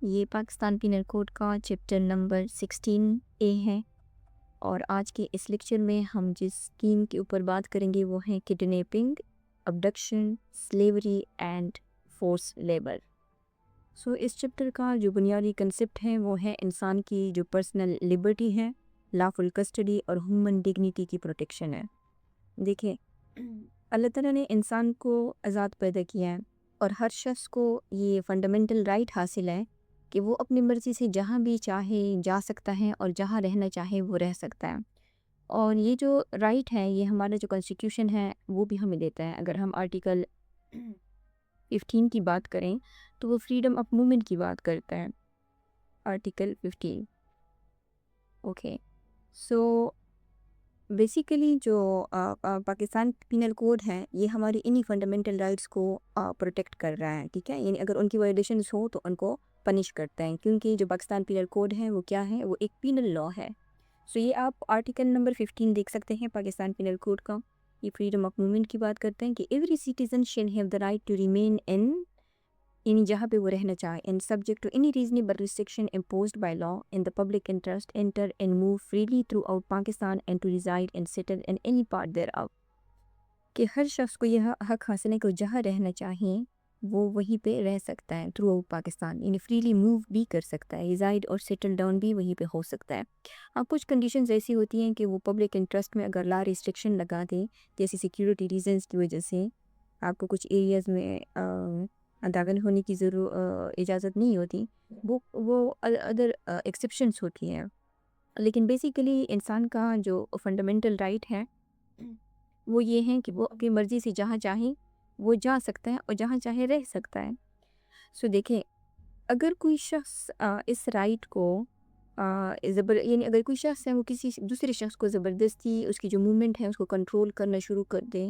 یہ Pakistan penal code کا chapter number 16A ہے، اور آج کے اس لیکچر میں ہم جس اسکیم کے اوپر بات کریں گے وہ ہیں kidnapping, abduction, slavery and force labour. اس چیپٹر کا جو بنیادی کنسپٹ ہے وہ ہے انسان کی جو پرسنل لبرٹی ہے، لافل کسٹڈی اور ہیومن ڈگنیٹی کی پروٹیکشن ہے۔ دیکھیں، اللہ تعالیٰ نے انسان کو آزاد پیدا کیا ہے، اور ہر شخص کو یہ فنڈامنٹل رائٹ حاصل ہے کہ وہ اپنی مرضی سے جہاں بھی چاہے جا سکتا ہے اور جہاں رہنا چاہے وہ رہ سکتا ہے۔ اور یہ جو رائٹ ہے، یہ ہمارا جو کنسٹیٹیوشن ہے وہ بھی ہمیں دیتا ہے۔ اگر ہم آرٹیکل 15 کی بات کریں تو وہ فریڈم آف موومنٹ کی بات کرتا ہے، آرٹیکل 15۔ اوکے، سو بیسیکلی جو پاکستان پینل کوڈ ہے یہ ہماری انہی فنڈامنٹل رائٹس کو پروٹیکٹ کر رہا ہے، ٹھیک ہے؟ یعنی اگر ان کی وائلیشنز ہو تو ان کو پنش کرتا ہے، کیونکہ جو پاکستان پینل کوڈ ہے وہ کیا ہے؟ وہ ایک پینل لا ہے۔ یہ آپ آرٹیکل نمبر 15 دیکھ سکتے ہیں پاکستان پینل کوڈ کا۔ یہ فریڈم آف موومنٹ کی بات کرتے ہیں کہ every citizen shall have the right to remain in, یعنی جہاں پہ وہ رہنا چاہے، in subject to any reasonable restriction imposed by law in the public interest, enter and move freely throughout Pakistan and to reside and settle in any part thereof, کہ ہر شخص کو یہ حق حاصل ہے کہ وہ جہاں رہنا چاہیں وہ وہیں پہ رہ سکتا ہے تھرو آؤٹ پاکستان، یعنی فریلی موو بھی کر سکتا ہے، ریزائڈ اور سیٹل ڈاؤن بھی وہیں پہ ہو سکتا ہے۔ اب کچھ کنڈیشنز ایسی ہوتی ہیں کہ وہ پبلک انٹرسٹ میں اگر لا ریسٹرکشن لگا دیں، جیسے سیکیورٹی ریزنز کی وجہ سے آپ کو کچھ ایریاز میں داخل ہونے کی اجازت نہیں ہوتی، وہ ادر ایکسیپشنز ہوتی ہیں، لیکن بیسیکلی انسان کا جو فنڈامنٹل رائٹ ہے وہ یہ ہے کہ وہ اپنی مرضی سے جہاں چاہیں وہ جا سکتا ہے اور جہاں چاہے رہ سکتا ہے۔ دیکھیں، اگر کوئی شخص اس رائٹ کو یعنی اگر کوئی شخص ہے وہ کسی دوسرے شخص کو زبردستی اس کی جو موومنٹ ہے اس کو کنٹرول کرنا شروع کر دے،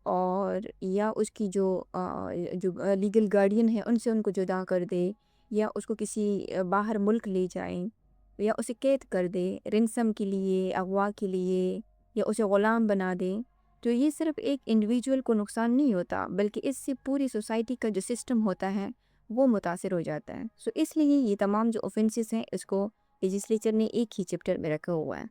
اور یا اس کی جو لیگل گارڈین ہے ان سے ان کو جدا کر دے، یا اس کو کسی باہر ملک لے جائیں، یا اسے قید کر دے رنسم کے لیے، اغوا کے لیے، یا اسے غلام بنا دیں، تو یہ صرف ایک انڈیویجول کو نقصان نہیں ہوتا بلکہ اس سے پوری سوسائٹی کا جو سسٹم ہوتا ہے وہ متاثر ہو جاتا ہے۔ اس لیے یہ تمام جو اوفینسز ہیں اس کو لیجسلیچر نے ایک ہی چیپٹر میں رکھا ہوا ہے۔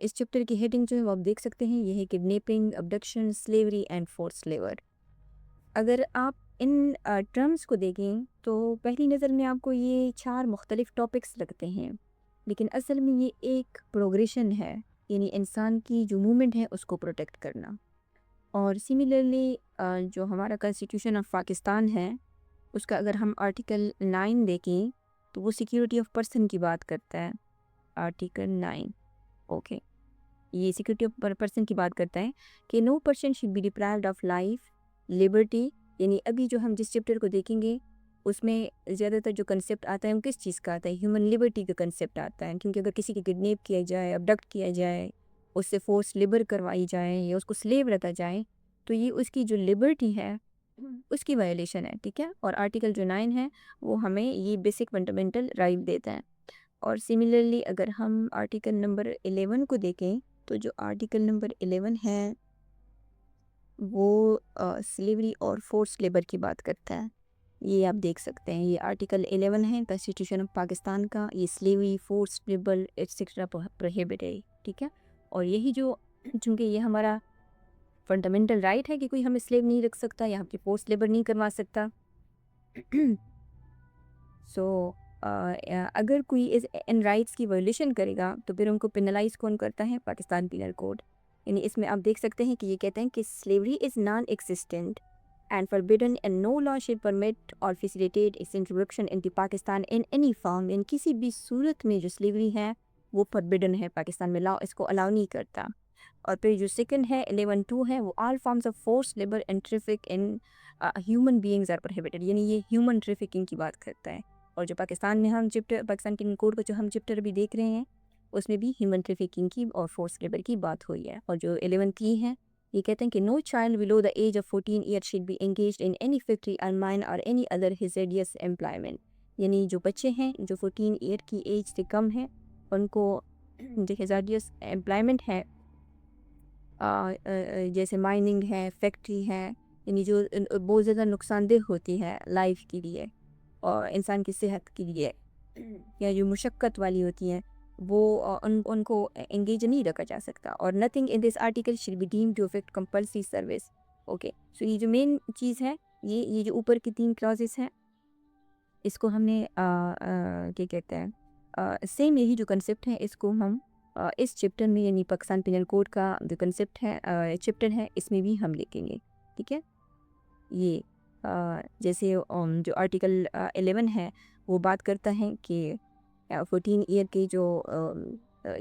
اس چیپٹر کی ہیڈنگ جو ہے وہ آپ دیکھ سکتے ہیں، یہ ہے kidnapping, abduction, slavery and force labour. اگر آپ ان ٹرمز کو دیکھیں تو پہلی نظر میں آپ کو یہ 4 مختلف ٹاپکس لگتے ہیں، لیکن اصل میں یہ ایک پروگریشن ہے، یعنی انسان کی جو موومنٹ ہے اس کو پروٹیکٹ کرنا۔ اور سملرلی جو ہمارا کنسٹیٹیوشن آف پاکستان ہے اس کا اگر ہم آرٹیکل 9 دیکھیں تو وہ سیکیورٹی آف پرسن کی بات کرتا ہے، آرٹیکل 9۔ اوکے، یہ سیکیورٹی آف پرسن کی بات کرتا ہے کہ no person should be deprived of life, liberty, یعنی ابھی جو ہم جس چیپٹر کو دیکھیں گے اس میں زیادہ تر جو کنسیپٹ آتا ہے وہ کس چیز کا آتا ہے؟ ہیومن لبرٹی کا کنسیپٹ آتا ہے، کیونکہ اگر کسی کی کڈنیپ کیا جائے، ابڈکٹ کیا جائے، اس سے فورس لیبر کروائی جائے یا اس کو سلیو رکھا جائے تو یہ اس کی جو لبرٹی ہے اس کی وائلیشن ہے، ٹھیک ہے؟ اور آرٹیکل جو 9 ہے وہ ہمیں یہ بیسک فنڈامنٹل رائٹ دیتا ہے۔ اور سملرلی اگر ہم آرٹیکل نمبر 11 کو دیکھیں تو جو آرٹیکل نمبر 11 ہے وہ سلیوری اور فورس لیبر کی بات کرتا ہے۔ یہ آپ دیکھ سکتے ہیں، یہ آرٹیکل 11 ہے کنسٹیٹیوشن آف پاکستان کا، یہ slavery, force labour et cetera prohibit ہے، ٹھیک ہے؟ اور یہی جو چونکہ یہ ہمارا فنڈامنٹل رائٹ ہے کہ کوئی ہمیں سلیو نہیں رکھ سکتا یا ہم کی فورس لیبر نہیں کروا سکتا۔ اگر کوئی ان رائٹس کی وائلیشن کرے گا تو پھر ان کو پینلائز کون کرتا ہے؟ Pakistan penal code. یعنی اس میں آپ دیکھ سکتے ہیں کہ یہ کہتے ہیں کہ slavery is non existent and forbidden and no law shall permit or facilitate its introduction into Pakistan in any form، یعنی کسی بھی صورت میں جو سلیوری ہے وہ forbidden ہے، پاکستان میں لا اس کو الاؤ نہیں کرتا۔ اور پھر جو سیکنڈ ہے 11(2) ہے وہ all forms of forced labor and traffic in human beings are prohibited، یعنی یہ ہیومن ٹریفکنگ کی بات کرتا ہے۔ اور جو پاکستان میں ہم چپٹر، پاکستان پینل کوڈ کا جو ہم چپٹر بھی دیکھ رہے ہیں اس میں بھی ہیومن ٹریفکنگ کی اور فورس لیبر کی بات ہوئی ہے۔ اور جو 11(3) ہے یہ کہتے ہیں کہ no child below the age of 14 years should be engaged in any factory or mine or any other hazardous employment، یعنی جو بچے ہیں جو 14 ایئر کی ایج سے کم ہیں ان کو جو hazardous employment ہے جیسے مائننگ ہے، فیکٹری ہے، یعنی جو بہت زیادہ نقصان دہ ہوتی ہے لائف کے لیے اور انسان کی صحت کے لیے، یا جو مشقت والی ہوتی ہیں وہ ان کو انگیج نہیں رکھا جا سکتا. اور nothing in this article shall be deemed to affect compulsory service. Okay, so یہ جو مین چیز ہے یہ جو اوپر کی 3 کلازز ہیں اس کو ہم نے کیا کہتے ہیں سیم یہی جو کنسپٹ ہے اس کو ہم اس چیپٹر میں یعنی پاکستان پینل کوڈ کا جو کنسپٹ ہے چیپٹر ہے اس میں بھی ہم لکھیں گے. ٹھیک ہے, یہ جیسے جو آرٹیکل 11 ہے وہ بات کرتا ہے کہ 14 ایئر کے جو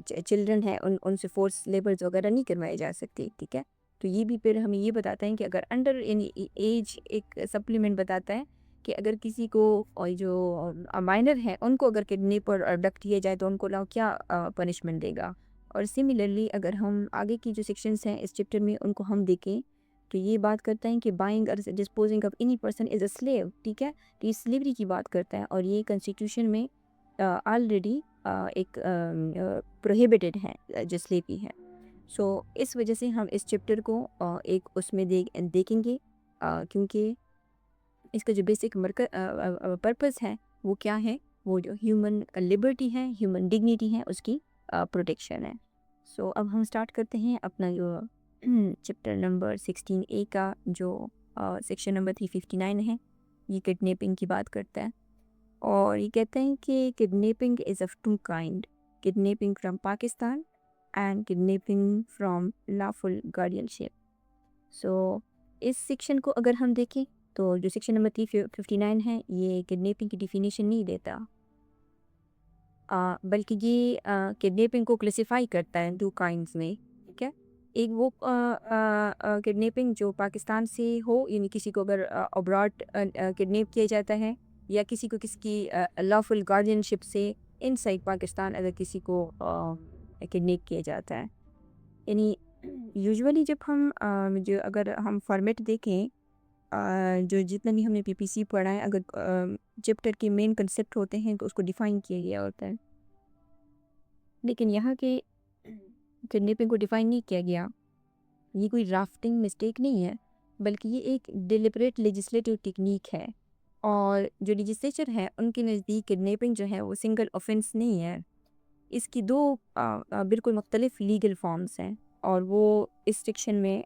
چلڈرن ہیں ان سے فورس لیبرز وغیرہ نہیں کروائی جا سکتی. ٹھیک ہے, تو یہ بھی پھر ہمیں یہ بتاتا ہے کہ اگر انڈر یعنی ایج ایک سپلیمنٹ بتاتا ہے کہ اگر کسی کو اور جو مائنر ہیں ان کو اگر کڈنیپ اور ابڈکٹ کیا جائے تو ان کو لاؤ کیا پنشمنٹ دے گا. اور سملرلی اگر ہم آگے کی جو سیکشنز ہیں اس چیپٹر میں ان کو ہم دیکھیں تو یہ بات کرتا ہے کہ بائنگ اور disposing of any person is a slave. ٹھیک ہے, تو یہ سلیوری کی بات کرتا ہے اور یہ کنسٹیٹیوشن میں آلریڈی ایک پروہیبٹڈ ہے جو سلیوری ہے. سو اس وجہ سے ہم اس چیپٹر کو ایک اس میں دیکھیں گے کیونکہ اس کا جو بیسک پرپس ہے وہ کیا ہے, وہ جو ہیومن لبرٹی ہے, ہیومن ڈگنیٹی ہے, اس کی پروٹیکشن ہے. سو اب ہم سٹارٹ کرتے ہیں اپنا جو چیپٹر نمبر 16A کا جو سیکشن نمبر 359 ہے. یہ کڈنیپنگ کی بات کرتا ہے اور یہ کہتے ہیں کہ kidnapping is of 2 kind, kidnapping from Pakistan and kidnapping from lawful guardianship. So اس سیکشن کو اگر ہم دیکھیں تو جو سیکشن نمبر 359 ہے یہ کڈنیپنگ کی ڈیفینیشن نہیں دیتا بلکہ یہ کڈنیپنگ کو کلاسیفائی کرتا ہے 2 کائنڈز میں. ٹھیک ہے, ایک وہ کڈنیپنگ جو پاکستان سے ہو یعنی کسی کو اگر ابراڈ کڈنیپ کیا جاتا ہے یا کسی کو کسی کی لافل گارڈینشپ سے ان سائڈ پاکستان اگر کسی کو کڈنیپ کیا جاتا ہے. یعنی یوزولی جب ہم جو اگر ہم فارمیٹ دیکھیں جو جتنا بھی ہم نے PPC پڑھا ہے اگر چیپٹر کے مین کنسپٹ ہوتے ہیں تو اس کو ڈیفائن کیا گیا ہوتا ہے, لیکن یہاں کے کڈنیپنگ کو ڈیفائن نہیں کیا گیا. یہ کوئی ڈرافٹنگ مسٹیک نہیں ہے بلکہ یہ ایک ڈیلیبریٹ لیجسلیٹو ٹیکنیک ہے اور جو لیجسلیچر ہے ان کے نزدیک کڈنیپنگ جو ہے وہ سنگل آفینس نہیں ہے. اس کی 2 بالکل مختلف لیگل فارمز ہیں اور وہ اس سیکشن میں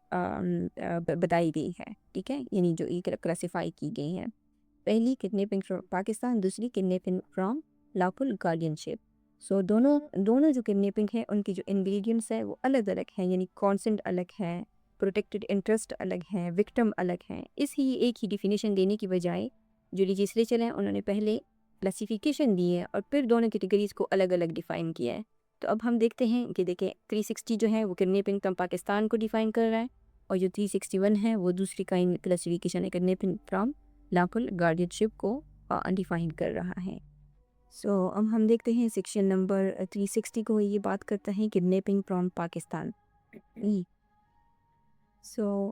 بتائی گئی ہے. ٹھیک ہے, یعنی جو کلاسیفائی کی گئی ہیں, پہلی کڈنیپنگ فرام پاکستان, دوسری کڈنیپنگ فرام لافل گارڈینشپ. سو دونوں جو کڈنیپنگ ہے ان کی جو انگریڈینٹس ہے وہ الگ الگ ہیں, یعنی کانسنٹ الگ ہے, پروٹیکٹڈ انٹرسٹ الگ ہے, وکٹم الگ ہیں. اس ہی ایک ہی ڈیفینیشن دینے کی بجائے جو لیجسلیچر ہیں انہوں نے پہلے کلاسیفیکیشن دی ہے اور پھر دونوں کیٹیگریز کو الگ الگ ڈیفائن کیا ہے. تو اب ہم دیکھتے ہیں کہ دیکھیں 360 جو ہے وہ کڈنیپنگ فرام پاکستان کو ڈیفائن کر رہا ہے اور جو 361 ہے وہ دوسری کائنڈ کلاسیفیکیشن ہے کڈنیپنگ فرام لافل گارڈینشپ کو ڈیفائن کر رہا ہے. سو اب ہم دیکھتے ہیں سیکشن نمبر 360 کو, یہ بات کرتا ہے کڈنیپنگ فرام پاکستان. سو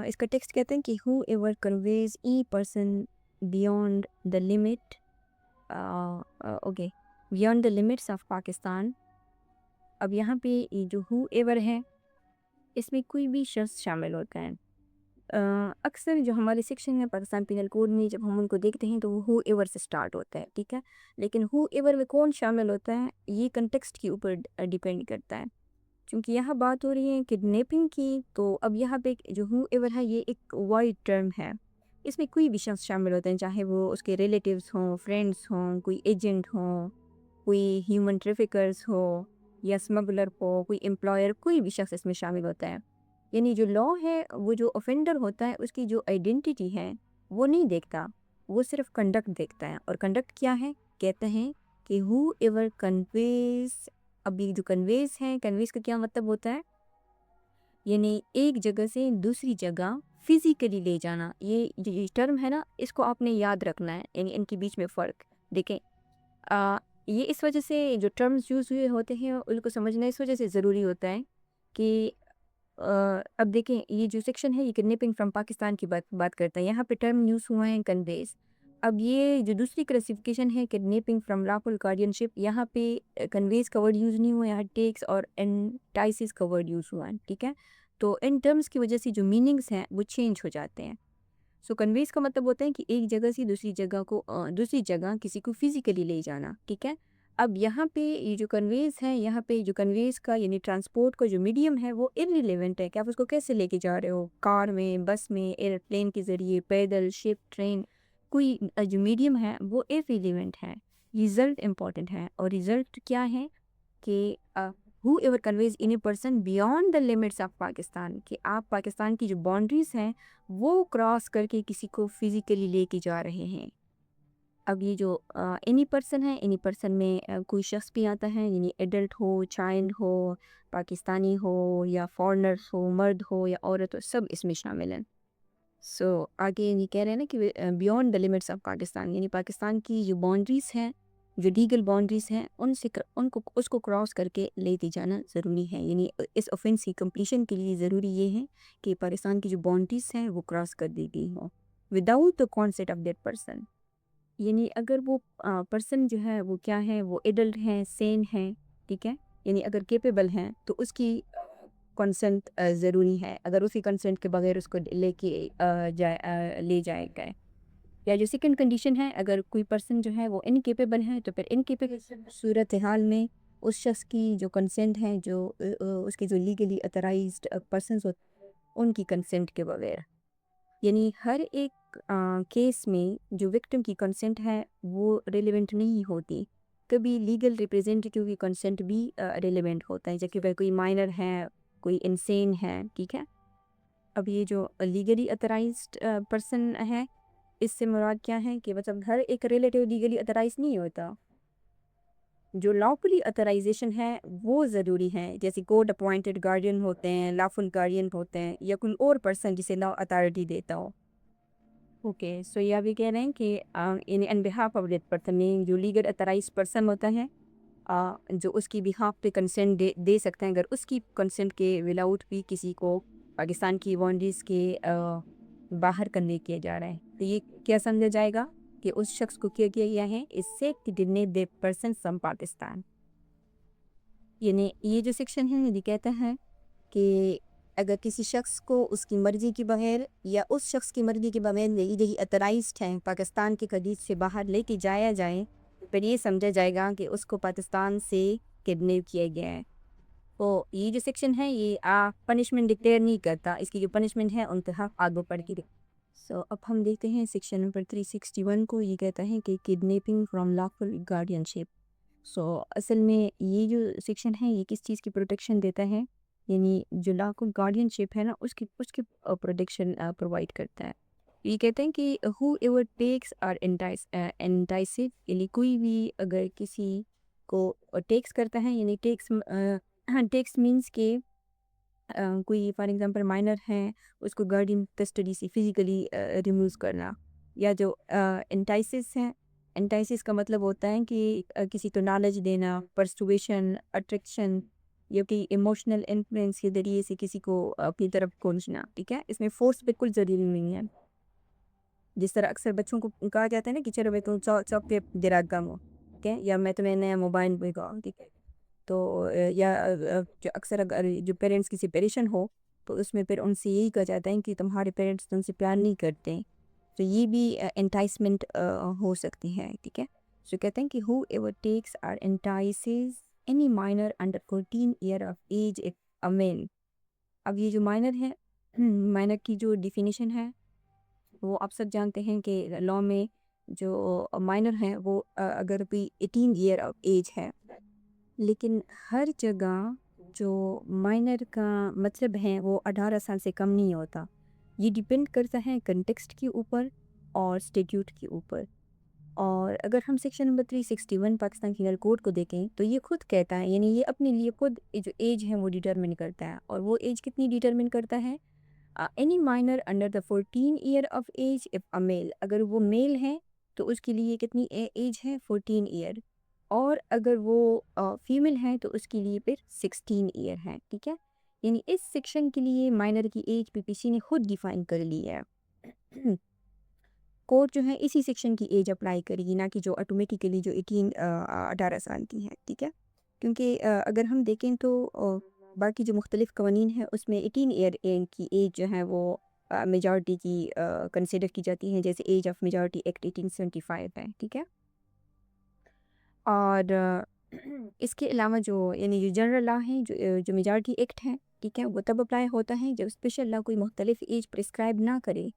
اس کا ٹیکسٹ کہتے ہیں کہ whoever conveys a person beyond the limit okay beyond the limits of Pakistan. اب یہاں پہ یہ جو ہو ایور ہے اس میں کوئی بھی شخص شامل ہوتا ہے. اکثر جو ہمارے سیکشن ہے پاکستان پینل کوڈ میں جب ہم ان کو دیکھتے ہیں تو وہ ہو ایور سے سٹارٹ ہوتا ہے. ٹھیک ہے, لیکن ہو ایور میں کون شامل ہوتا ہے یہ کنٹیکسٹ کے اوپر ڈیپینڈ کرتا ہے. چونکہ یہاں بات ہو رہی ہے کڈنیپنگ کی تو اب یہاں پہ جو ہو ایور ہے یہ ایک وائڈ ٹرم ہے, اس میں کوئی بھی شخص شامل ہوتے ہیں چاہے وہ اس کے ریلیٹیوز ہوں, فرینڈس ہوں, کوئی ایجنٹ ہوں, کوئی ہیومن ٹریفکرز ہو یا اسمگلر ہو, کوئی امپلائر, کوئی بھی شخص اس میں شامل ہوتا ہے. یعنی جو لا ہے وہ جو offender ہوتا ہے اس کی جو آئیڈینٹیٹی ہے وہ نہیں دیکھتا, وہ صرف کنڈکٹ دیکھتا ہے. اور کنڈکٹ کیا ہے, کہتے ہیں کہ ہو ایور کنویز. ابھی جو کنویز ہے, کنویز کا کیا مطلب ہوتا ہے, یعنی ایک جگہ سے دوسری جگہ فزیکلی لے جانا. یہ ٹرم ہے نا اس کو آپ نے یاد رکھنا ہے, یعنی ان کے بیچ میں فرق دیکھیں. یہ اس وجہ سے جو ٹرمز یوز ہوئے ہوتے ہیں ان کو سمجھنا اس وجہ سے ضروری ہوتا ہے کہ اب دیکھیں یہ جو سیکشن ہے یہ کڈنیپنگ فرام پاکستان کی بات کرتا ہے. یہاں پہ ٹرم یوز ہوا ہے کنویز. اب یہ جو دوسری کلاسیفیکیشن ہے کڈنیپنگ فرام لافل گارڈینشپ, یہاں پہ کنویز کا ورڈ یوز نہیں ہوا, یہاں ٹیکس اور انٹائسس کا ورڈ یوز ہوا ہے. ٹھیک ہے, تو ان ٹرمز کی وجہ سے جو میننگز ہیں وہ چینج ہو جاتے ہیں. سو کنویز کا مطلب ہوتا ہے کہ ایک جگہ سے دوسری جگہ کسی کو فزیکلی لے جانا، ٹھیک ہے. اب یہاں پہ یہ جو کنویز ہے، یہاں پہ جو کنویز کا یعنی ٹرانسپورٹ کا جو میڈیم ہے وہ ارریلیونٹ ہے کہ آپ اس کو کیسے لے کے جا رہے ہو، کار میں، بس میں، ایئرپلین کے ذریعے، پیدل، شپ، ٹرین، کوئی جو میڈیم ہے وہ ارریلیونٹ ہے. ریزلٹ امپورٹنٹ ہے، اور ریزلٹ کیا ہے کہ whoever conveys any person beyond the limits of Pakistan, کہ آپ پاکستان کی جو باؤنڈریز ہیں وہ کراس کر کے کسی کو فزیکلی لے کے جا رہے ہیں. اب یہ جو اینی پرسن ہے، اینی پرسن میں کوئی شخص بھی آتا ہے، یعنی ایڈلٹ ہو، چائلڈ ہو، پاکستانی ہو یا فارنرز ہو، مرد ہو یا عورت ہو، سب اس میں شامل ہیں. سو آگے یہ کہہ رہے ہیں نا کہ beyond the limits of Pakistan, یعنی پاکستان کی جو باؤنڈریز ہیں، جو لیگل باؤنڈریز ہیں، اس کو کراس کر کے لیتے جانا ضروری ہے. یعنی اس اوفینس کی کمپلیشن کے لیے ضروری یہ ہے کہ پاکستان کی جو باؤنڈریز ہیں وہ کراس کر دی گئی ہوں without the concept of that person. یعنی اگر وہ پرسن جو ہے وہ کیا ہے، وہ ایڈلٹ ہیں، سین ہیں، ٹھیک ہے، یعنی اگر کیپیبل ہیں تو اس کی کنسنٹ ضروری ہے. اگر اسی کنسنٹ کے بغیر اس کو لے جائے گئے. یا جو سیکنڈ کنڈیشن ہے، اگر کوئی پرسن جو ہے وہ انکیپیبل ہے تو پھر انکیپیبل صورتحال میں اس شخص کی جو کنسنٹ ہے، جو اس کے جو لیگلی اتھرائزڈ پرسنز ہوتے ہیں ان کی کنسنٹ کے بغیر. یعنی ہر ایک کیس میں جو وکٹم کی کنسنٹ ہے وہ ریلیونٹ نہیں ہوتی. کبھی لیگل ریپریزنٹیٹیو کی کنسنٹ بھی ریلیونٹ ہوتا ہے، جبکہ کوئی مائنر ہے، کوئی انسین ہے، ٹھیک ہے. اب یہ جو لیگلی اتھرائزڈ پرسن ہے، اس سے مراد کیا ہے کہ مطلب ہر ایک ریلیٹیو لیگلی اتھرائز نہیں ہوتا. جو لافلی اتھرائزیشن ہے وہ ضروری ہے، جیسے کورٹ اپوائنٹڈ گارڈین ہوتے ہیں، لافل گارڈین ہوتے ہیں، یا کوئی اور پرسن جسے لا اتھارٹی دیتا ہو. اوکے، سو یہ بھی کہہ رہے ہیں کہ ان بہاف آف دیٹ پرسن، جو لیگل اتھرائز پرسن ہوتا ہے جو اس کی بہاف پہ کنسنٹ دے سکتے ہیں، اگر اس کی کنسنٹ کے ولاؤٹ بھی کسی کو پاکستان کی باؤنڈریز کے باہر کرنے کیا جا رہا ہے، تو یہ کیا سمجھا جائے گا کہ اس شخص کو کیا کیا گیا ہے، اس سے ڈنی دے پرسن فرام پاکستان. یعنی یہ جو سیکشن ہے یہ کہتا ہے کہ اگر کسی شخص کو اس کی مرضی کے بغیر یا اس شخص کی مرضی کے بغیر لیگلی اتھرائزڈ ہے پاکستان کے حدود سے باہر لے کے جایا جائے، پھر یہ سمجھا جائے گا کہ اس کو پاکستان سے کڈنیپ کیا گیا ہے. تو یہ جو سیکشن ہے یہ پنشمنٹ ڈکلیئر نہیں کرتا، اس کی جو پنشمنٹ ہے انتہا آگے پڑھ کے. سو اب ہم دیکھتے ہیں سیکشن نمبر 361 کو. یہ کہتا ہے کہ کڈنیپنگ فرام لافل گارڈینشپ. سو اصل میں یہ جو سیکشن ہے یہ کس چیز کی پروٹیکشن دیتا ہے، یعنی جو لافل گارڈینشپ ہے نا اس کی پروٹیکشن پرووائڈ کرتا ہے. یہ کہتے ہیں کہ ہو ایور ٹیکس آر انٹائسڈ، یعنی کوئی بھی اگر کسی کو ٹیکس کرتا ہے، یعنی ٹیکس مینس کہ کوئی فار ایگزامپل مائنر ہے اس کو گارڈین کسٹڈی سے فزیکلی ریموو کرنا. یا جو انٹائسس ہیں، انٹائسس کا مطلب ہوتا ہے کہ کسی کو نالج دینا، پرسویشن، اٹریکشن، یا کہ ایموشنل انفلوئنس کے ذریعے سے کسی کو اپنی طرف کھینچنا، ٹھیک ہے. اس میں فورس بالکل ضروری نہیں ہے. جس طرح اکثر بچوں کو کہا جاتا ہے نا کہ چلو میں تم چاک پہ دراغ ہو، ٹھیک ہے، یا میں تمہیں نیا موبائل دے گا، ٹھیک ہے. تو یا جو اکثر اگر جو پیرنٹس کی سپریشن ہو تو اس میں پھر ان سے یہی کہا جاتا ہے کہ تمہارے پیرنٹس تم سے پیار نہیں کرتے، تو یہ بھی انٹائسمنٹ ہو سکتی ہے، ٹھیک ہے. سو کہتے ہیں کہ whoever takes or entices any minor under 14 year of age a male. اب یہ جو مائنر ہے، مائنر کی جو ڈیفینیشن ہے وہ آپ سب جانتے ہیں کہ لاء میں جو مائنر ہے وہ اگر بھی 18 ایئر آف ایج ہے، لیکن ہر جگہ جو مائنر کا مطلب ہے وہ 18 سال سے کم نہیں ہوتا. یہ ڈیپینڈ کرتا ہے کنٹیکسٹ کے اوپر اور اسٹیٹیوٹ کے اوپر. اور اگر ہم section number 361 Pakistan penal code کو دیکھیں تو یہ خود کہتا ہے، یعنی یہ اپنے لیے خود جو ایج ہے وہ ڈیٹرمن کرتا ہے. اور وہ ایج کتنی ڈیٹرمن کرتا ہے؟ Any minor under the 14 year of age if a male, اگر وہ میل ہے تو اس کے لیے کتنی ایج ہے؟ 14 ایئر. اور اگر وہ فیمیل ہے تو اس کے لیے پھر 16 ایئر ہے، ٹھیک ہے. یعنی اس سیکشن کے لیے مائنر کی ایج پی پی سی نے خود ڈیفائن کر لی ہے. کورٹ جو ہے اسی سیکشن کی ایج اپلائی کرے گی، نہ کہ جو آٹومیٹیکلی جو 18 سال کی ہے، ٹھیک ہے. کیونکہ اگر ہم دیکھیں تو باقی جو مختلف قوانین ہیں اس میں 18 ایئر کی ایج جو ہے وہ میجارٹی کی کنسیڈر کی جاتی ہیں، جیسے ایج آف میجارٹی ایکٹ 1875 ہے، ٹھیک ہے. اور اس کے علاوہ یعنی جو جنرل لا ہیں، جو میجارٹی ایکٹ ہے، ٹھیک ہے، وہ تب اپلائی ہوتا ہے جب اسپیشل لا کوئی مختلف ایج پرسکرائب نہ کرے.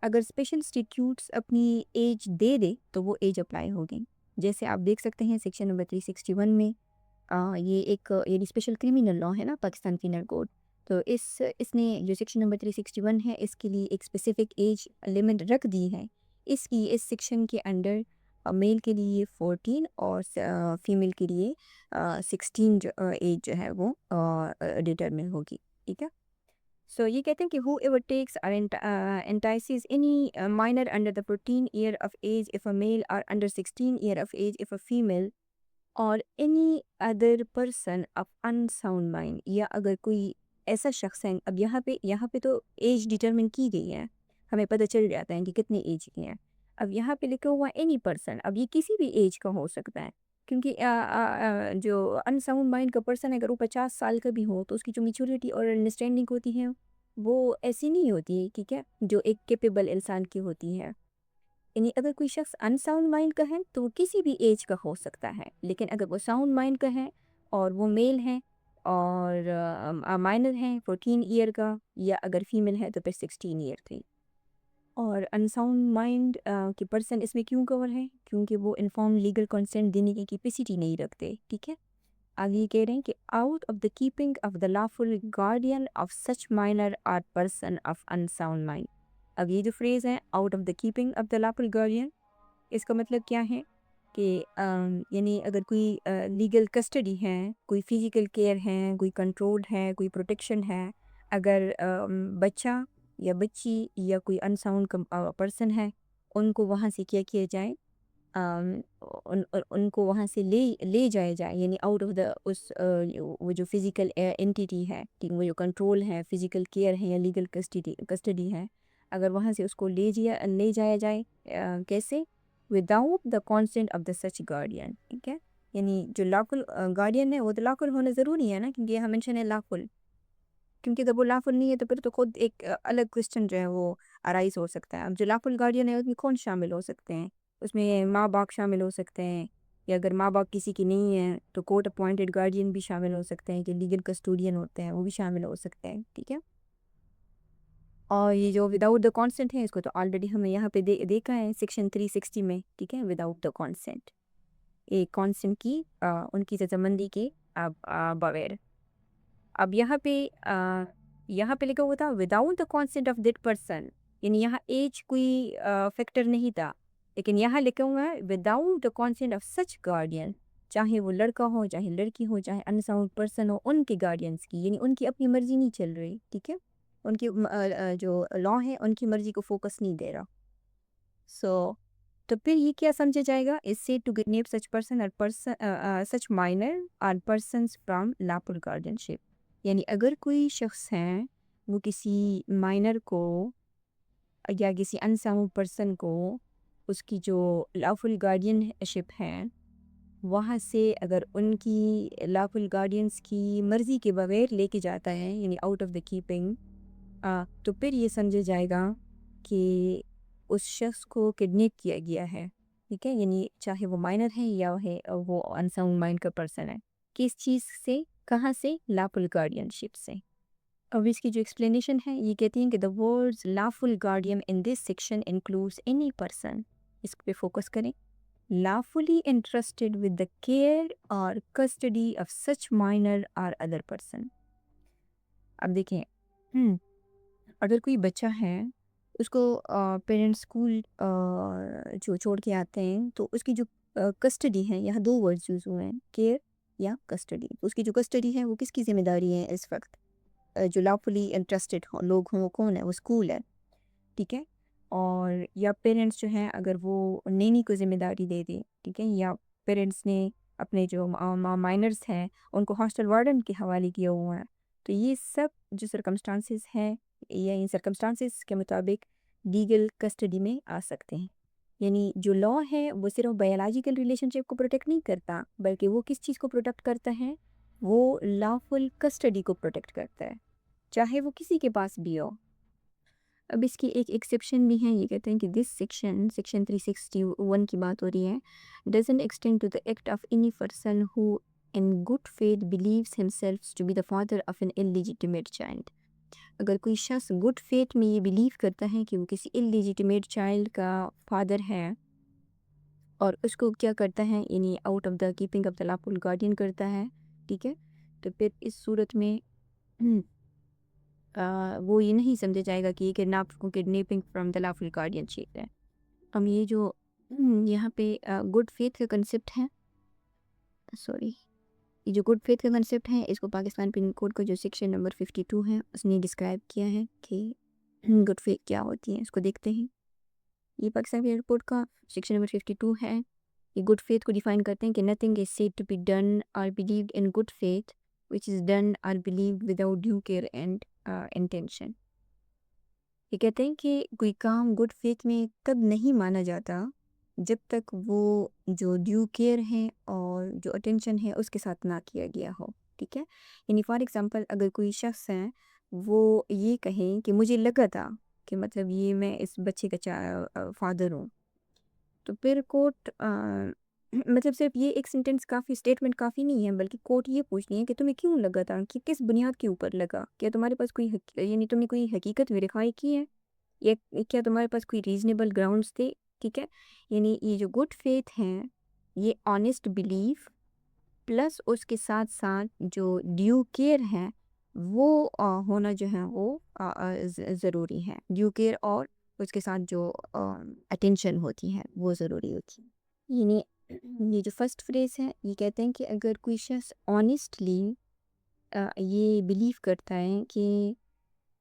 اگر اسپیشل انسٹیٹیوٹس اپنی ایج دے دے تو وہ ایج اپلائی ہوگی. جیسے آپ دیکھ سکتے ہیں سیکشن نمبر 361 میں یہ ایک یعنی اسپیشل کرمنل لا ہے نا پاکستان پینل کوڈ. تو اس نے جو سیکشن نمبر 361 ہے اس کے لیے ایک اسپیسیفک ایج لمٹ رکھ دی ہے. اس سیکشن کے انڈر میل کے لیے 14 اور فیمیل کے لیے 16 جو ایج جو ہے وہ ڈیٹرمن ہوگی، ٹھیک ہے. سو یہ کہتے ہیں کہ who ever takes or entices any minor under the 14 year of age if a male or under 16 year of age if a female or any other person of unsound mind. یا اگر کوئی ایسا شخص ہے، اب یہاں پہ تو ایج ڈیٹرمن کی گئی ہے، ہمیں پتہ چل جاتا ہے کہ کتنے ایج کی ہیں. اب یہاں پہ لکھا ہوا اینی پرسن، اب یہ کسی بھی ایج کا ہو سکتا ہے، کیونکہ جو انساؤنڈ مائنڈ کا پرسن ہے اگر وہ 50 سال کا بھی ہو تو اس کی جو میچورٹی اور انڈرسٹینڈنگ ہوتی ہے وہ ایسی نہیں ہوتی ہے، ٹھیک ہے، جو ایک کیپیبل انسان کی ہوتی ہے. یعنی اگر کوئی شخص انساؤنڈ مائنڈ کا ہے تو وہ کسی بھی ایج کا ہو سکتا ہے، لیکن اگر وہ ساؤنڈ مائنڈ کا ہے اور وہ میل ہے اور مائنر ہیں 14 ایئر کا، یا اگر فیمیل ہے تو پھر 16 ایئر تھی. اور انساؤنڈ مائنڈ کے پرسن اس میں کیوں کور ہے؟ کیونکہ وہ انفارم لیگل کنسنٹ دینے کی کیپیسٹی نہیں رکھتے، ٹھیک ہے. آگے یہ کہہ رہے ہیں کہ out of the keeping of the lawful guardian of such minor or person of unsound mind. اب یہ جو فریز ہے out of the keeping of the lawful guardian, اس کا مطلب کیا ہے کہ یعنی اگر کوئی لیگل کسٹڈی ہے، کوئی فزیکل کیئر ہے، کوئی کنٹرول ہے، کوئی پروٹیکشن ہے، اگر بچہ یا بچی یا کوئی انساؤنڈ پرسن ہے، ان کو وہاں سے کیا جائے، ان کو وہاں سے لے جایا جائے، یعنی آؤٹ آف دا وہ جو فزیکل اینٹیٹی ہے، وہ جو کنٹرول ہے، فزیکل کیئر ہے یا لیگل کسٹڈی ہے، اگر وہاں سے اس کو لے جایا جائے کیسے؟ Without the consent of the such guardian, ٹھیک ہے. یعنی جو لافل گارڈین ہے وہ تو لافل ہونا ضروری ہے نا، کیونکہ یہاں مینشن ہے لافل، کیونکہ جب وہ لافل نہیں ہے تو پھر تو خود ایک الگ کوسچن جو ہے وہ ارائز ہو سکتا ہے. اب جو لافل گارڈین ہے اس میں کون شامل ہو سکتے ہیں؟ اس میں ماں باپ شامل ہو سکتے ہیں، یا اگر ماں باپ کسی کی نہیں ہیں تو کورٹ اپوائنٹڈ گارڈین بھی شامل ہو سکتے ہیں، کہ لیگل کسٹوڈین ہوتے ہیں وہ بھی شامل ہو سکتے ہیں، ٹھیک ہے. اور یہ جو وداؤٹ دا کانسنٹ ہے اس کو تو آلریڈی ہمیں یہاں پہ دیکھا ہے سیکشن 360 میں، ٹھیک ہے، وداؤٹ دا کانسنٹ، ایک کانسنٹ کی ان کی رضامندی کے بغیر. اب یہاں پہ لکھا ہوا تھا without the consent of that person, یعنی یہاں ایج کوئی فیکٹر نہیں تھا، لیکن یہاں لکھا ہوا ہے without the consent of such guardian, چاہے وہ لڑکا ہو، چاہے لڑکی ہو، چاہے انساؤنڈ پرسن ہو، ان کے گارڈینس کی، یعنی ان کی اپنی مرضی نہیں چل رہی، ٹھیک ہے، ان کی جو لا ہے ان کی مرضی کو فوکس نہیں دے رہا. تو پھر یہ کیا سمجھا جائے گا؟ اس سے ٹو کڈنیپ سچ پرسن اور سچ مائنر آر پرسنس فرام لاپل گارڈینشپ. یعنی اگر کوئی شخص ہے وہ کسی مائنر کو یا کسی انساؤنڈ پرسن کو اس کی جو لافل گارڈین شپ ہے وہاں سے اگر ان کی لافل گارڈینس کی مرضی کے بغیر لے کے جاتا ہے، یعنی آؤٹ آف دا کیپنگ، تو پھر یہ سمجھا جائے گا کہ اس شخص کو کڈنیپ کیا گیا ہے، ٹھیک ہے، یعنی چاہے وہ مائنر ہے یا وہ انساؤنڈ مائنڈ کا پرسن ہے. کس چیز سے؟ کہاں سے؟ لافل گارڈین شپ سے. اب اس کی جو ایکسپلینیشن ہے یہ کہتی ہیں کہ the words lawful guardian in this section includes any person، اس پہ فوکس کریں، lawfully entrusted with the care or custody of such minor or other person. اب دیکھیں اگر کوئی بچہ ہے اس کو پیرنٹس اسکول جو چھوڑ کے آتے ہیں تو اس کی جو کسٹڈی ہے، یہاں دو ورڈز یوز ہوئے ہیں، کیئر یا کسٹڈی. اس کی جو کسٹڈی ہے وہ کس کی ذمہ داری ہے اس وقت؟ جو لافلی انٹرسٹڈ لوگ ہوں وہ کون ہے؟ وہ اسکول ہے، ٹھیک ہے. اور یا پیرنٹس جو ہیں اگر وہ نینی کو ذمہ داری دے دے، ٹھیک ہے، یا پیرنٹس نے اپنے جو مائنرس ہیں ان کو ہاسٹل وارڈن کے حوالے کیا ہوا ہے، تو یہ سب جو سرکمسٹانسز ہیں یا ان سرکمسٹانسز کے مطابق لیگل کسٹڈی میں آ سکتے ہیں. یعنی جو لا ہے وہ صرف بایولوجیکل ریلیشن شپ کو پروٹیکٹ نہیں کرتا، بلکہ وہ کس چیز کو پروٹیکٹ کرتا ہے؟ وہ لافل کسٹڈی کو پروٹیکٹ کرتا ہے، چاہے وہ کسی کے پاس بھی ہو. اب اس کی ایک ایکسیپشن بھی ہے، یہ کہتے ہیں کہ دس سیکشن 361 کی بات ہو رہی ہے، doesn't extend to the act of any person who in good faith believes himself to be the father of an illegitimate child. اگر کوئی شخص گڈ فیتھ میں یہ بلیو کرتا ہے کہ وہ کسی انلیجیٹیمیٹ چائلڈ کا فادر ہے اور اس کو کیا کرتا ہے، یعنی out of the keeping of the lawful guardian کرتا ہے، ٹھیک ہے، تو پھر اس صورت میں وہ یہ نہیں سمجھا جائے گا کہ یہ kidnapping from the lawful guardian shape ہے. ہم یہ جو یہاں پہ گڈ فیتھ کا کنسپٹ ہے، سوری، یہ جو گڈ فیتھ کا کنسپٹ ہے اس کو پاکستان پن کوڈ کا جو سیکشن نمبر 52 ہے اس نے ڈسکرائب کیا ہے کہ گڈ فیتھ کیا ہوتی ہے. اس کو دیکھتے ہیں. یہ پاکستان پن کوڈ کا سیکشن نمبر 52 ہے. یہ گڈ فیتھ کو ڈیفائن کرتے ہیں کہ nothing is said to be done or believed in good faith which is done or believed without due care and intention. یہ کہتے ہیں کہ کوئی کام گڈ فیتھ میں تب نہیں مانا جاتا جب تک وہ جو ڈیو کیئر ہے اور جو اٹینشن ہے اس کے ساتھ نہ کیا گیا ہو، ٹھیک ہے. یعنی فار ایگزامپل اگر کوئی شخص ہے وہ یہ کہیں کہ مجھے لگا تھا کہ مطلب یہ میں اس بچے کا فادر ہوں، تو پھر کورٹ مطلب صرف یہ ایک سینٹینس کافی، اسٹیٹمنٹ کافی نہیں ہے، بلکہ کورٹ یہ پوچھنی ہے کہ تمہیں کیوں لگا تھا، کہ کس بنیاد کے اوپر لگا، کیا تمہارے پاس کوئی یعنی تم نے کوئی حقیقت ویریفائی کی ہے، یا کیا تمہارے پاس کوئی ریزنیبل گراؤنڈس تھے، ٹھیک ہے. یعنی یہ جو گڈ فیتھ ہیں یہ آنیسٹ بلیف پلس اس کے ساتھ ساتھ جو ڈیو کیئر ہے وہ ہونا جو ہے وہ ضروری ہے. ڈیو کیئر اور اس کے ساتھ جو اٹینشن ہوتی ہے وہ ضروری ہوتی ہے. یعنی یہ جو فرسٹ فریز ہے یہ کہتے ہیں کہ اگر کوئی شخص آنیسٹلی یہ بلیو کرتا ہے کہ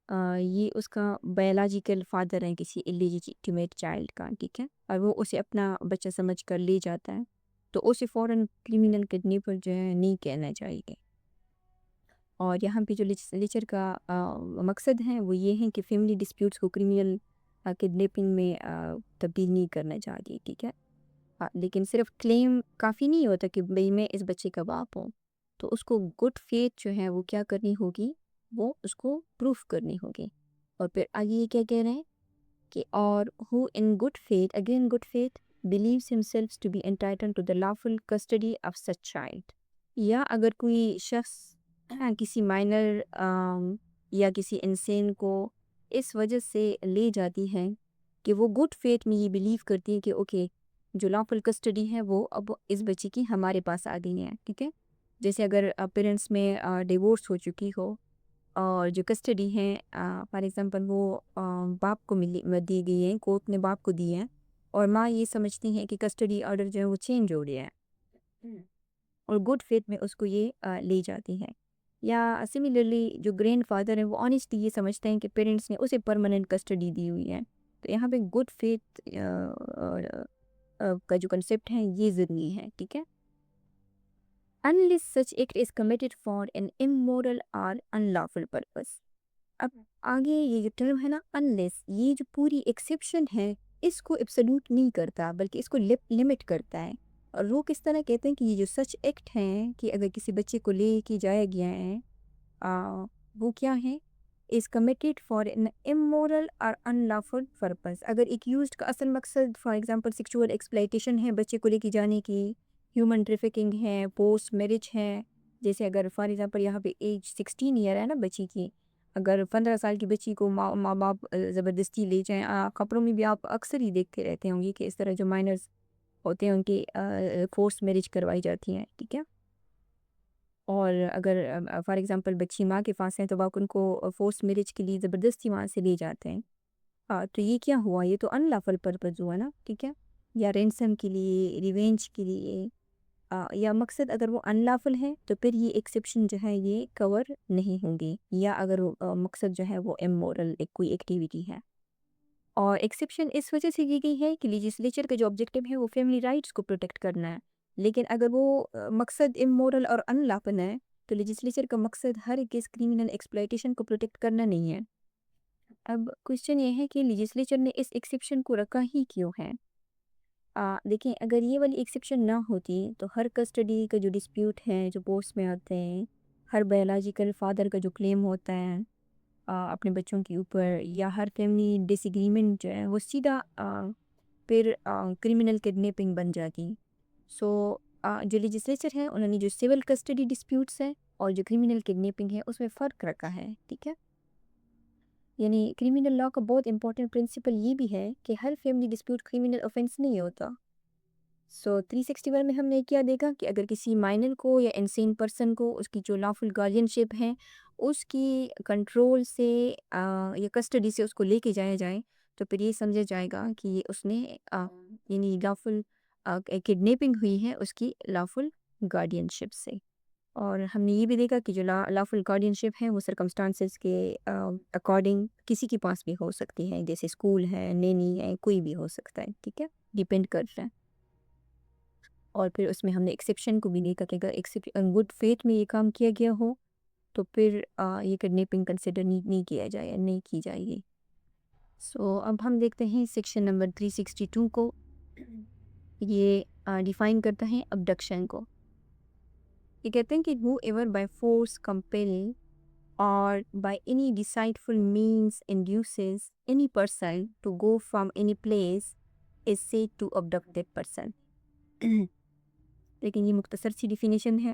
یہ اس کا بایولوجیکل فادر ہے کسی انلیجیٹیمیٹ چائلڈ کا، ٹھیک ہے، اور وہ اسے اپنا بچہ سمجھ کر لے جاتا ہے، تو اسے فوراً کرمینل کڈنیپر جو ہے نہیں کہنا چاہیے. اور یہاں پہ جو لیجسلیچر کا مقصد ہے وہ یہ ہے کہ فیملی ڈسپیوٹس کو کرمینل کڈنیپنگ میں تبدیل نہیں کرنا چاہیے، ٹھیک ہے. لیکن صرف کلیم کافی نہیں ہوتا کہ بھئی میں اس بچے کا باپ ہوں، تو اس کو گڈ فیتھ جو ہے وہ کیا کرنی ہوگی، وہ اس کو پروف کرنی ہوگی. اور پھر آگے یہ کیا کہہ رہے ہیں کہ اور who in good faith, again good faith, believes himself to be entitled to the lawful custody of such child. یا اگر کوئی شخص کسی مائنر یا کسی انسان کو اس وجہ سے لے جاتی ہے کہ وہ گڈ فیتھ میں یہ بلیو کرتی ہے کہ اوکے جو لافل کسٹڈی ہے وہ اب اس بچے کی ہمارے پاس آ گئی ہے، ٹھیک ہے. جیسے اگر پیرنٹس میں ڈیورس ہو چکی ہو اور جو کسٹڈی ہے فار ایگزامپل وہ باپ کو دی گئی ہے، کورٹ نے باپ کو دی ہے، اور ماں یہ سمجھتی ہے کہ کسٹڈی آرڈر جو ہے وہ چینج ہو رہا ہے اور گڈ فیتھ میں اس کو یہ لے جاتی ہے. یا سملرلی جو گرینڈ فادر ہیں وہ آنیسٹلی یہ سمجھتے ہیں کہ پیرنٹس نے اسے پرماننٹ کسٹڈی دی ہوئی ہے، تو یہاں پہ گڈ فیتھ کا جو کنسپٹ ہے یہ ضروری ہے، ٹھیک ہے. unless such act is committed for an immoral or unlawful purpose. اب آگے یہ جو ٹرم ہے نا unless، یہ جو پوری ایکسیپشن ہے اس کو ایبسولوٹ نہیں کرتا بلکہ اس کو لمٹ کرتا ہے. اور وہ کس طرح کہتے ہیں کہ یہ جو سچ ایکٹ ہیں کہ اگر کسی بچے کو لے کے جایا گیا ہے وہ کیا ہے، is committed for an immoral or unlawful purpose. اگر ایک یوزڈ کا اصل مقصد فار ایگزامپل سیکچول ایکسپلائٹیشن ہے بچے کو لے کے جانے کی، ہیومن ٹریفکنگ ہے، پوسٹ میرج ہے، جیسے اگر فار ایگزامپل یہاں پہ ایج 16 ایئر ہے نا بچی کی، اگر 15 سال کی بچی کو ماں باپ زبردستی لے جائیں، خبروں میں بھی آپ اکثر ہی دیکھتے رہتے ہوں گے کہ اس طرح جو مائنرز ہوتے ہیں ان کی فورس میرج کروائی جاتی ہیں، ٹھیک ہے. اور اگر فار ایگزامپل بچی ماں کے پاس ہیں تو باپ ان کو فورس میرج کے لیے زبردستی وہاں سے لے جاتے ہیں، تو یہ کیا ہوا، یہ تو ان لافل پرپز ہوا نا، ٹھیک ہے. یا رینسم کے لیے، ریونج کے لیے، یا مقصد اگر وہ ان لافل ہے تو پھر یہ ایکسیپشن جو ہے یہ کور نہیں ہوں گی، یا اگر مقصد جو ہے وہ امورل کوئی ایکٹیویٹی ہے. اور ایکسیپشن اس وجہ سے کی گئی ہے کہ لیجسلیچر کا جو آبجیکٹو ہے وہ فیملی رائٹس کو پروٹیکٹ کرنا ہے، لیکن اگر وہ مقصد امورل اور ان لافل ہے تو لیجسلیچر کا مقصد ہر کس کرمنل ایکسپلائٹیشن کو پروٹیکٹ کرنا نہیں ہے. اب کوشچن یہ ہے کہ لیجسلیچر نے اس ایکسیپشن کو رکھا ہی کیوں ہے. دیکھیں اگر یہ والی ایکسیپشن نہ ہوتی تو ہر کسٹڈی کا جو ڈسپیوٹ ہے جو پوسٹ میں آتے ہیں، ہر بایولوجیکل فادر کا جو کلیم ہوتا ہے، اپنے بچوں کے اوپر، یا ہر فیملی ڈس ایگریمنٹ جو ہے وہ سیدھا پھر کرمنل کڈنیپنگ بن جاتی. سو جو لیجسلیچر ہے انہوں نے جو سول کسٹڈی ڈسپیوٹس ہیں اور جو کرمنل کڈنیپنگ ہے اس میں فرق رکھا ہے. ٹھیک ہے، یعنی کرمنل لاء کا بہت امپورٹنٹ پرنسپل یہ بھی ہے کہ ہر فیملی ڈسپیوٹ کرمنل اوفینس نہیں ہوتا. سو 361 میں ہم نے کیا دیکھا کہ اگر کسی مائنر کو یا انسین پرسن کو اس کی جو لافل گارڈین شپ ہے اس کی کنٹرول سے یا کسٹڈی سے اس کو لے کے جایا جائے تو پھر یہ سمجھا جائے گا کہ اس نے یعنی لافل کڈنیپنگ ہوئی ہے اس کی لافل گارڈین شپ سے. اور ہم نے یہ بھی دیکھا کہ جو لافل گارڈین شپ ہے وہ سرکمسٹانسز کے اکارڈنگ کسی کے پاس بھی ہو سکتی ہے، جیسے اسکول ہے، نینی ہے، کوئی بھی ہو سکتا ہے. ٹھیک ہے، ڈیپینڈ کرتا ہے. اور پھر اس میں ہم نے ایکسیپشن کو بھی دیکھا کہ اگر گڈ فیتھ میں یہ کام کیا گیا ہو تو پھر یہ کڈنیپنگ کنسیڈر نہیں کیا جائے، نہیں کی جائے گی. سو اب ہم دیکھتے ہیں سیکشن نمبر 362 کو. یہ ڈیفائن کرتا ہے ابڈکشن کو. یہ کہتے ہیں کہ whoever by force compel or by any deceitful means induces any person to go from any place is said to abduct that person. لیکن یہ مختصر سی ڈیفینیشن ہے.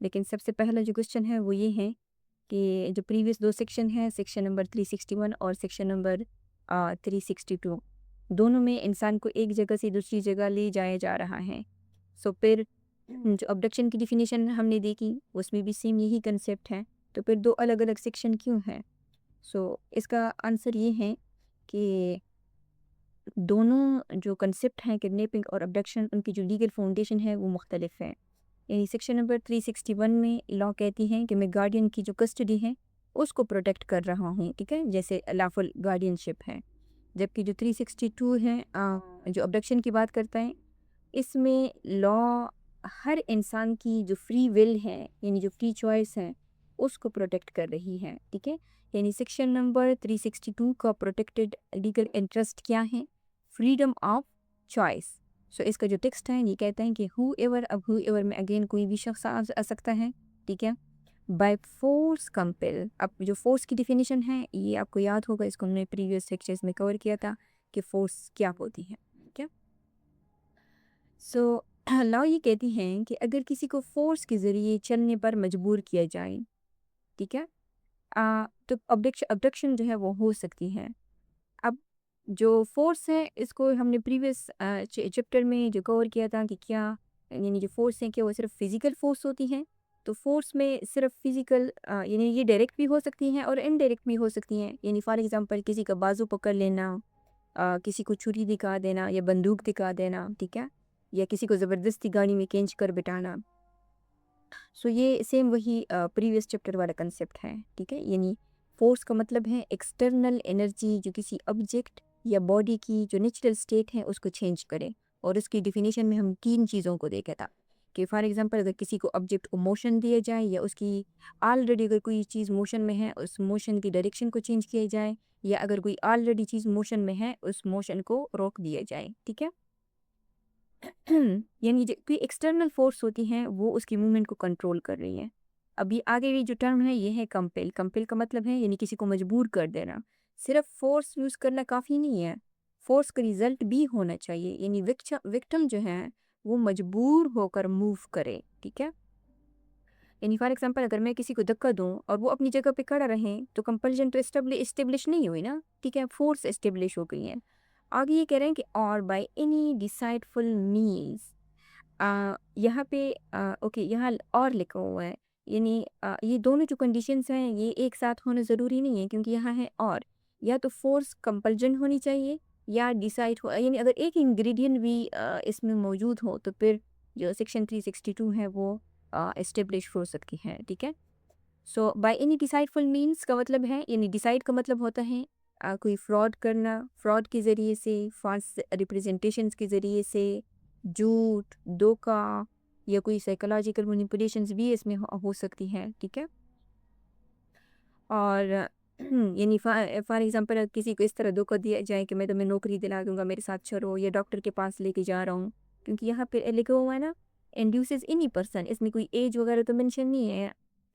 لیکن سب سے پہلا جو کوشچن ہے وہ یہ ہے کہ جو پریویس دو سیکشن ہیں، سیکشن نمبر 361 اور سیکشن نمبر 362، دونوں میں انسان کو ایک جگہ سے دوسری جگہ لے جایا جا رہا ہے. سو پھر جو ابڈکشن کی ڈیفینیشن ہم نے دیکھی اس میں بھی سیم یہی کنسیپٹ ہے، تو پھر دو الگ الگ سیکشن کیوں ہیں؟ سو اس کا آنسر یہ ہے کہ دونوں جو کنسیپٹ ہیں کڈنیپنگ اور ابڈکشن، ان کی جو لیگل فاؤنڈیشن ہے وہ مختلف ہے. یعنی سیکشن نمبر 361 میں لاء کہتی ہے کہ میں گارڈین کی جو کسٹڈی ہے اس کو پروٹیکٹ کر رہا ہوں. ٹھیک ہے، جیسے لافل گارڈین شپ ہے. جبکہ جو 362 ہے جو ابڈکشن کی بات کرتا ہے، اس میں لاء ہر انسان کی جو فری ول ہے، یعنی جو فری چوائس ہے، اس کو پروٹیکٹ کر رہی ہے. ٹھیک ہے، یعنی سیکشن نمبر 362 کا پروٹیکٹڈ لیگل انٹرسٹ کیا ہے؟ Freedom of choice. سو اس کا جو ٹیکسٹ ہے یہ کہتا ہے کہ ہو ایور، اب ہو ایور میں اگین کوئی بھی شخص آ سکتا ہے. ٹھیک ہے، بائی فورس کمپیل. اب جو فورس کی ڈیفینیشن ہے یہ آپ کو یاد ہوگا، اس کو ہم نے پریویس سیکچرز میں کور کیا تھا کہ فورس کیا ہوتی ہے. ٹھیک ہے، سو لاء یہ کہتی ہیں کہ اگر کسی کو فورس کے ذریعے چلنے پر مجبور کیا جائے، ٹھیک ہے، تو ابڈکشن جو ہے وہ ہو سکتی ہے. اب جو فورس ہے اس کو ہم نے پریویس چیپٹر میں جو کور کیا تھا کہ کیا، یعنی جو فورس ہیں کہ وہ صرف فزیکل فورس ہوتی ہیں. تو فورس میں صرف فزیکل یعنی یہ ڈائریکٹ بھی ہو سکتی ہیں اور انڈائریکٹ بھی ہو سکتی ہیں. یعنی فار ایگزامپل کسی کا بازو پکڑ لینا، کسی کو چھری دکھا دینا یا بندوق دکھا دینا. ٹھیک ہے، یا کسی کو زبردستی گاڑی میں کھینچ کر بٹھانا. سو یہ سیم وہی پریویس چیپٹر والا کنسیپٹ ہے. ٹھیک ہے، یعنی فورس کا مطلب ہے ایکسٹرنل انرجی جو کسی آبجیکٹ یا باڈی کی جو نیچرل سٹیٹ ہے اس کو چینج کرے. اور اس کی ڈیفینیشن میں ہم 3 چیزوں کو دیکھا تھا کہ فار ایگزامپل اگر کسی کو آبجیکٹ کو موشن دیا جائے، یا اس کی آلریڈی اگر کوئی چیز موشن میں ہے اس موشن کی ڈائریکشن کو چینج کیا جائے، یا اگر کوئی آلریڈی چیز موشن میں ہے اس موشن کو روک دیا جائے. ٹھیک ہے، یعنی کوئی ایکسٹرنل فورس ہوتی ہیں وہ اس کی موومنٹ کو کنٹرول کر رہی ہے. ابھی آگے بھی جو ٹرم ہے یہ ہے کمپیل. کمپیل کا مطلب ہے یعنی کسی کو مجبور کر دینا. صرف فورس یوز کرنا کافی نہیں ہے، فورس کا ریزلٹ بھی ہونا چاہیے، یعنی وکٹم جو ہے وہ مجبور ہو کر موو کرے. ٹھیک ہے، یعنی فار ایگزامپل اگر میں کسی کو دھکا دوں اور وہ اپنی جگہ پہ کھڑا رہیں تو کمپلژن تو اسٹیبلش نہیں ہوئی نا. ٹھیک ہے، فورس اسٹیبلش ہو گئی ہے. آگے یہ کہہ رہے ہیں کہ اور بائی اینی ڈیسائڈفل مینس. یہاں پہ اوکے یہاں اور لکھا ہوا ہے، یعنی یہ دونوں جو کنڈیشنز ہیں یہ ایک ساتھ ہونا ضروری نہیں ہے، کیونکہ یہاں ہے اور، یا تو فورس کمپلژن ہونی چاہیے یا ڈیسائڈ ہو، یعنی اگر ایک انگریڈینٹ بھی اس میں موجود ہو تو پھر جو سیکشن 362 ہے وہ اسٹیبلش ہو سکتی ہے. ٹھیک ہے، so by any deceitful means کا مطلب ہے، یعنی ڈیسائڈ کا مطلب ہوتا ہے کوئی فراڈ کرنا، فراڈ کے ذریعے سے، فالس ریپریزنٹیشنز کے ذریعے سے، جھوٹ، دھوکا، یا کوئی سائیکولوجیکل مینیپولیشنز بھی اس میں ہو سکتی ہیں. ٹھیک ہے، اور یعنی فار ایگزامپل کسی کو اس طرح دھوکا دیا جائے کہ میں تمہیں نوکری دلا دوں گا، میرے ساتھ چلو، یا ڈاکٹر کے پاس لے کے جا رہا ہوں، کیونکہ یہاں پہ لکھا ہوا ہے نا انڈیوسز اینی پرسن، اس میں کوئی ایج وغیرہ تو مینشن نہیں ہے.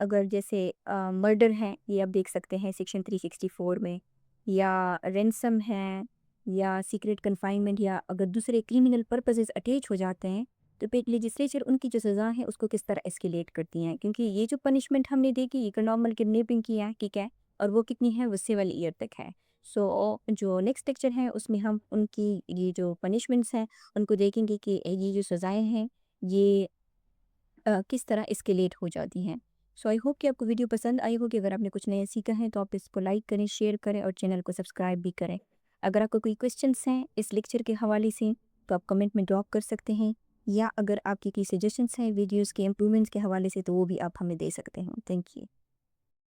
اگر جیسے مرڈر ہے، یہ آپ دیکھ سکتے ہیں سیکشن 364 میں، یا رینسم ہے، یا سیکریٹ کنفائنمنٹ، یا اگر دوسرے کرمنل پرپزز اٹیچ ہو جاتے ہیں تو پھر لیجسلیچر ان کی جو سزا ہے اس کو کس طرح اسکیلیٹ کرتی ہیں، کیونکہ یہ جو پنشمنٹ ہم نے دیکھی یہ نارمل کڈنیپنگ کی ہے، ٹھیک ہے، اور وہ کتنی ہے، وہ 7 ایئر تک ہے۔ سو جو نیکسٹ لیکچر ہے اس میں ہم ان کی یہ جو پنشمنٹس ہیں ان کو دیکھیں گے کہ یہ جو سزائیں ہیں یہ کس طرح اسکیلیٹ ہو جاتی ہیں۔ سو آئی ہوپ کہ آپ کو ویڈیو پسند آئی ہوگی۔ اگر آپ نے کچھ نیا سیکھا ہے تو آپ اس کو لائک کریں، شیئر کریں اور چینل کو سبسکرائب بھی کریں۔ اگر آپ کو کوئی کویسچنس ہیں اس لیکچر کے حوالے سے تو آپ کمنٹ میں ڈراپ کر سکتے ہیں، یا اگر آپ کی کوئی سجیشنس ہیں ویڈیوز کے امپرومنٹس کے حوالے سے تو وہ بھی آپ ہمیں دے سکتے ہیں۔ Thank you.